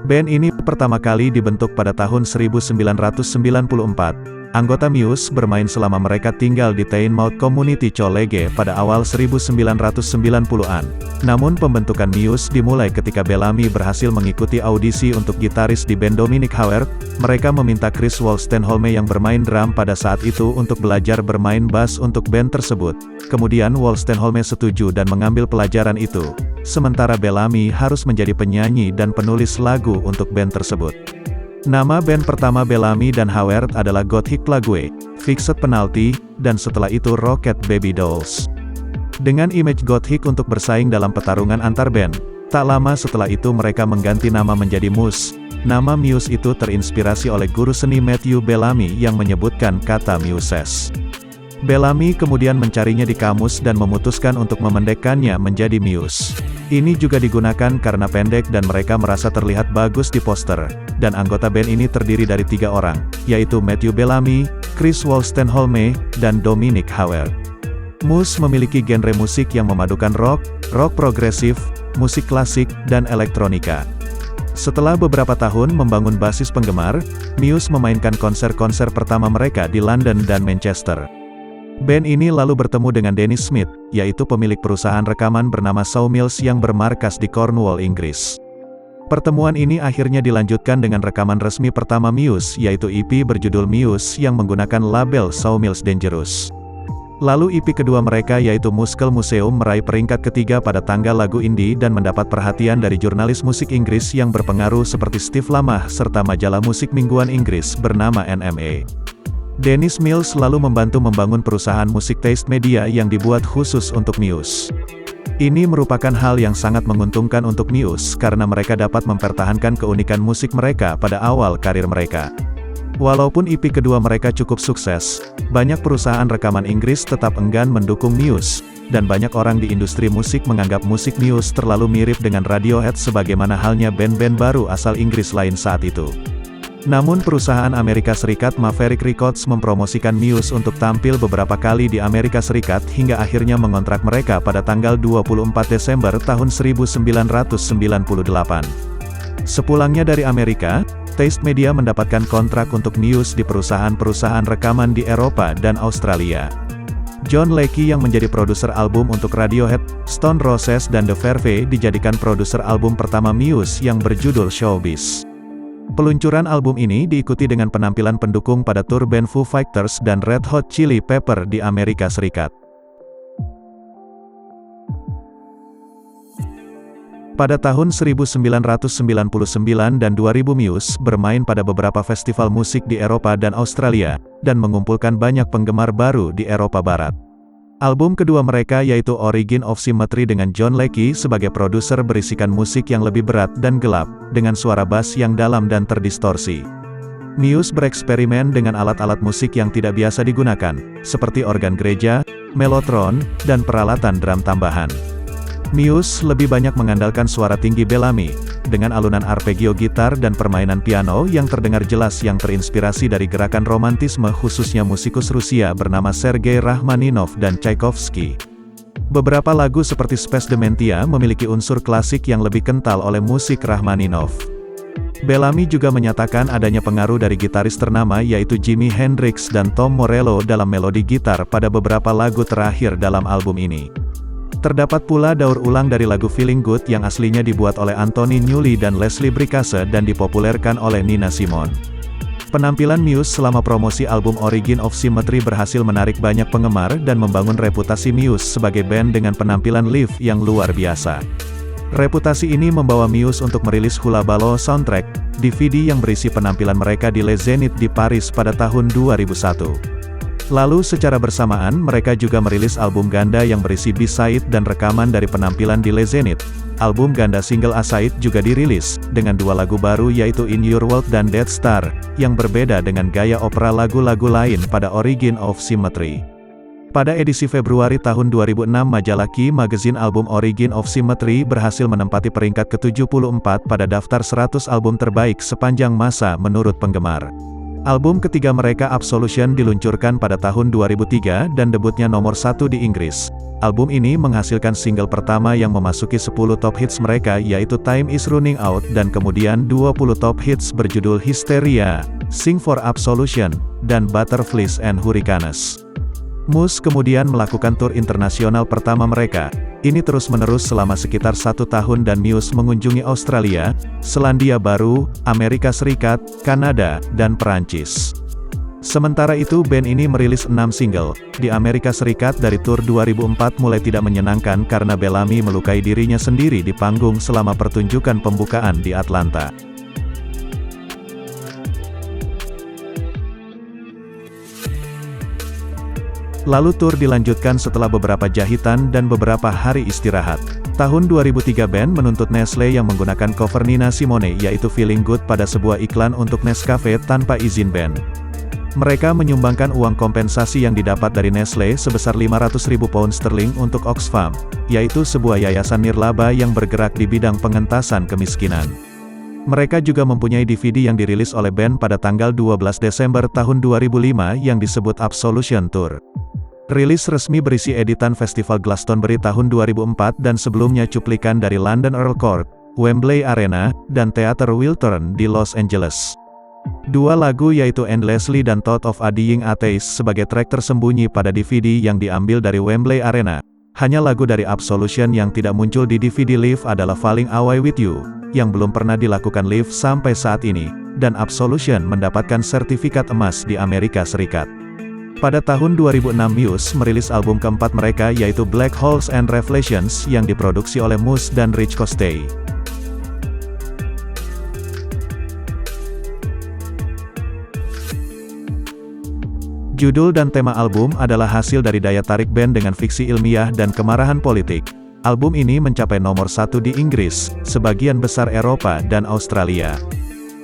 Band ini pertama kali dibentuk pada tahun 1994. Anggota Muse bermain selama mereka tinggal di Teignmouth Community College pada awal 1990-an. Namun pembentukan Muse dimulai ketika Bellamy berhasil mengikuti audisi untuk gitaris di band Dominic Howard. Mereka meminta Chris Wolstenholme yang bermain drum pada saat itu untuk belajar bermain bass untuk band tersebut. Kemudian Wolstenholme setuju dan mengambil pelajaran itu. Sementara Bellamy harus menjadi penyanyi dan penulis lagu untuk band tersebut. Nama band pertama Bellamy dan Howard adalah Gothic Plague, Fixed Penalty, dan setelah itu Rocket Baby Dolls. Dengan image Gothic untuk bersaing dalam pertarungan antar band, tak lama setelah itu mereka mengganti nama menjadi Muse. Nama Muse itu terinspirasi oleh guru seni Matthew Bellamy yang menyebutkan kata Muses. Bellamy kemudian mencarinya di kamus dan memutuskan untuk memendekkannya menjadi Muse. Ini juga digunakan karena pendek dan mereka merasa terlihat bagus di poster. Dan anggota band ini terdiri dari 3 orang, yaitu Matthew Bellamy, Chris Wolstenholme, dan Dominic Howard. Muse memiliki genre musik yang memadukan rock, rock progresif, musik klasik, dan elektronika. Setelah beberapa tahun membangun basis penggemar, Muse memainkan konser-konser pertama mereka di London dan Manchester. Band ini lalu bertemu dengan Dennis Smith, yaitu pemilik perusahaan rekaman bernama Sawmills yang bermarkas di Cornwall, Inggris. Pertemuan ini akhirnya dilanjutkan dengan rekaman resmi pertama Muse, yaitu EP berjudul Muse yang menggunakan label Sawmills Dangerous. Lalu EP kedua mereka yaitu Muscle Museum meraih peringkat ketiga pada tanggal lagu indie dan mendapat perhatian dari jurnalis musik Inggris yang berpengaruh seperti Steve Lamah serta majalah musik mingguan Inggris bernama NME. Dennis Mills lalu membantu membangun perusahaan musik Taste Media yang dibuat khusus untuk Muse. Ini merupakan hal yang sangat menguntungkan untuk Muse karena mereka dapat mempertahankan keunikan musik mereka pada awal karir mereka. Walaupun EP kedua mereka cukup sukses, banyak perusahaan rekaman Inggris tetap enggan mendukung Muse, dan banyak orang di industri musik menganggap musik Muse terlalu mirip dengan Radiohead sebagaimana halnya band-band baru asal Inggris lain saat itu. Namun perusahaan Amerika Serikat Maverick Records mempromosikan Muse untuk tampil beberapa kali di Amerika Serikat hingga akhirnya mengontrak mereka pada tanggal 24 Desember tahun 1998. Sepulangnya dari Amerika, Taste Media mendapatkan kontrak untuk Muse di perusahaan-perusahaan rekaman di Eropa dan Australia. John Leckie yang menjadi produser album untuk Radiohead, Stone Roses dan The Verve dijadikan produser album pertama Muse yang berjudul Showbiz. Peluncuran album ini diikuti dengan penampilan pendukung pada tur band Foo Fighters dan Red Hot Chili Pepper di Amerika Serikat. Pada tahun 1999 dan 2000 Muse bermain pada beberapa festival musik di Eropa dan Australia, dan mengumpulkan banyak penggemar baru di Eropa Barat. Album kedua mereka yaitu Origin of Symmetry dengan John Leckie sebagai produser berisikan musik yang lebih berat dan gelap, dengan suara bass yang dalam dan terdistorsi. Muse bereksperimen dengan alat-alat musik yang tidak biasa digunakan, seperti organ gereja, mellotron, dan peralatan drum tambahan. Muse lebih banyak mengandalkan suara tinggi Bellamy, dengan alunan arpeggio gitar dan permainan piano yang terdengar jelas yang terinspirasi dari gerakan romantisme khususnya musikus Rusia bernama Sergei Rachmaninov dan Tchaikovsky. Beberapa lagu seperti Space Dementia memiliki unsur klasik yang lebih kental oleh musik Rachmaninov. Bellamy juga menyatakan adanya pengaruh dari gitaris ternama yaitu Jimi Hendrix dan Tom Morello dalam melodi gitar pada beberapa lagu terakhir dalam album ini. Terdapat pula daur ulang dari lagu Feeling Good yang aslinya dibuat oleh Anthony Newley dan Leslie Bricusse dan dipopulerkan oleh Nina Simone. Penampilan Muse selama promosi album Origin of Symmetry berhasil menarik banyak penggemar dan membangun reputasi Muse sebagai band dengan penampilan live yang luar biasa. Reputasi ini membawa Muse untuk merilis Hula Baloo Soundtrack, DVD yang berisi penampilan mereka di Les Zénith di Paris pada tahun 2001. Lalu secara bersamaan mereka juga merilis album ganda yang berisi B-side dan rekaman dari penampilan di Les Zénith. Album ganda single A-side juga dirilis, dengan 2 lagu baru yaitu In Your World dan Dead Star, yang berbeda dengan gaya opera lagu-lagu lain pada Origin of Symmetry. Pada edisi Februari tahun 2006 majalah Key Magazine album Origin of Symmetry berhasil menempati peringkat ke-74 pada daftar 100 album terbaik sepanjang masa menurut penggemar. Album ketiga mereka Absolution diluncurkan pada tahun 2003 dan debutnya nomor 1 di Inggris. Album ini menghasilkan single pertama yang memasuki 10 top hits mereka yaitu Time Is Running Out dan kemudian 20 top hits berjudul Hysteria, Sing for Absolution, dan Butterflies and Hurricanes. Muse kemudian melakukan tur internasional pertama mereka. Ini terus-menerus selama sekitar 1 tahun dan Muse mengunjungi Australia, Selandia Baru, Amerika Serikat, Kanada, dan Perancis. Sementara itu band ini merilis 6 single. Di Amerika Serikat dari tur 2004 mulai tidak menyenangkan karena Bellamy melukai dirinya sendiri di panggung selama pertunjukan pembukaan di Atlanta. Lalu tur dilanjutkan setelah beberapa jahitan dan beberapa hari istirahat. Tahun 2003 band menuntut Nestle yang menggunakan cover Nina Simone yaitu Feeling Good pada sebuah iklan untuk Nescafe tanpa izin band. Mereka menyumbangkan uang kompensasi yang didapat dari Nestle sebesar 500.000 pound sterling untuk Oxfam, yaitu sebuah yayasan nirlaba yang bergerak di bidang pengentasan kemiskinan. Mereka juga mempunyai DVD yang dirilis oleh band pada tanggal 12 Desember tahun 2005 yang disebut Absolution Tour. Rilis resmi berisi editan Festival Glastonbury tahun 2004 dan sebelumnya cuplikan dari London Earl Court, Wembley Arena, dan Theater Wiltern di Los Angeles. 2 lagu yaitu Endlessly dan Thought of a Dying Atheist sebagai track tersembunyi pada DVD yang diambil dari Wembley Arena. Hanya lagu dari Absolution yang tidak muncul di DVD Live adalah Falling Away With You, yang belum pernah dilakukan live sampai saat ini, dan Absolution mendapatkan sertifikat emas di Amerika Serikat. Pada tahun 2006 Muse merilis album keempat mereka yaitu Black Holes and Revelations yang diproduksi oleh Muse dan Rich Costey. Judul dan tema album adalah hasil dari daya tarik band dengan fiksi ilmiah dan kemarahan politik. Album ini mencapai nomor 1 di Inggris, sebagian besar Eropa dan Australia.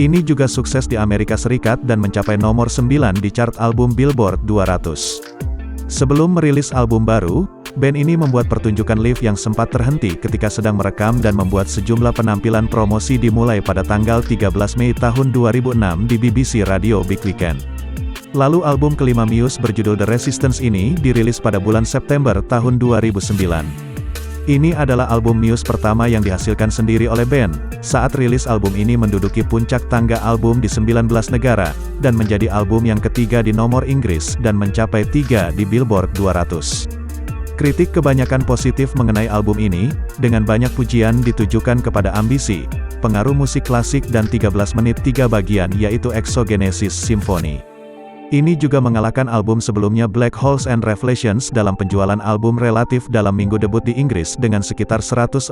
Ini juga sukses di Amerika Serikat dan mencapai nomor 9 di chart album Billboard 200. Sebelum merilis album baru, band ini membuat pertunjukan live yang sempat terhenti ketika sedang merekam dan membuat sejumlah penampilan promosi dimulai pada tanggal 13 Mei tahun 2006 di BBC Radio Big Weekend. Lalu album kelima Muse berjudul The Resistance ini dirilis pada bulan September tahun 2009. Ini adalah album Muse pertama yang dihasilkan sendiri oleh band. Saat rilis album ini menduduki puncak tangga album di 19 negara, dan menjadi album yang ketiga di nomor Inggris dan mencapai 3 di Billboard 200. Kritik kebanyakan positif mengenai album ini, dengan banyak pujian ditujukan kepada ambisi, pengaruh musik klasik dan 13 menit 3 bagian yaitu Exogenesis Symphony. Ini juga mengalahkan album sebelumnya Black Holes and Revelations dalam penjualan album relatif dalam minggu debut di Inggris dengan sekitar 148.000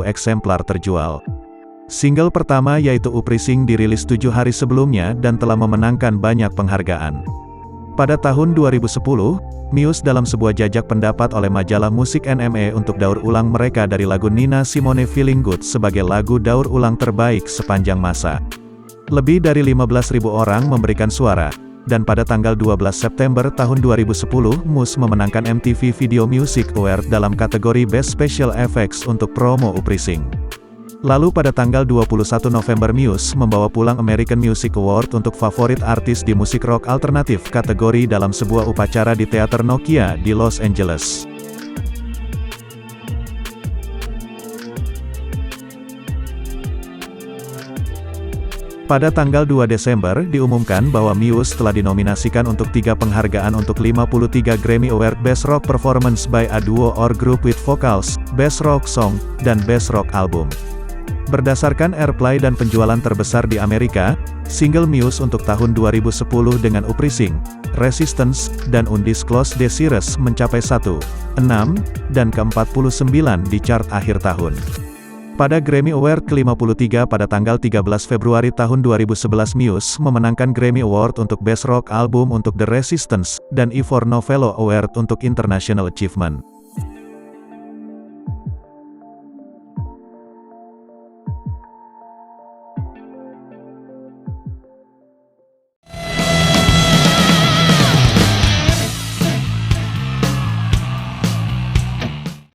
eksemplar terjual. Single pertama yaitu Uprising dirilis 7 hari sebelumnya dan telah memenangkan banyak penghargaan. Pada tahun 2010, Muse dalam sebuah jajak pendapat oleh majalah musik NME untuk daur ulang mereka dari lagu Nina Simone Feeling Good sebagai lagu daur ulang terbaik sepanjang masa. Lebih dari 15.000 orang memberikan suara, dan pada tanggal 12 September tahun 2010 Muse memenangkan MTV Video Music Award dalam kategori Best Special Effects untuk promo Uprising. Lalu pada tanggal 21 November Muse membawa pulang American Music Award untuk favorit artis di musik rock alternatif kategori dalam sebuah upacara di Teater Nokia di Los Angeles. Pada tanggal 2 Desember diumumkan bahwa Muse telah dinominasikan untuk 3 penghargaan untuk 53 Grammy Award Best Rock Performance by a Duo or Group with Vocals, Best Rock Song, dan Best Rock Album. Berdasarkan airplay dan penjualan terbesar di Amerika, single Muse untuk tahun 2010 dengan Uprising, Resistance, dan Undisclosed Desires mencapai 1, 6, dan ke-49 di chart akhir tahun. Pada Grammy Award ke-53 pada tanggal 13 Februari tahun 2011 Muse memenangkan Grammy Award untuk Best Rock Album untuk The Resistance, dan Ivor Novello Award untuk International Achievement.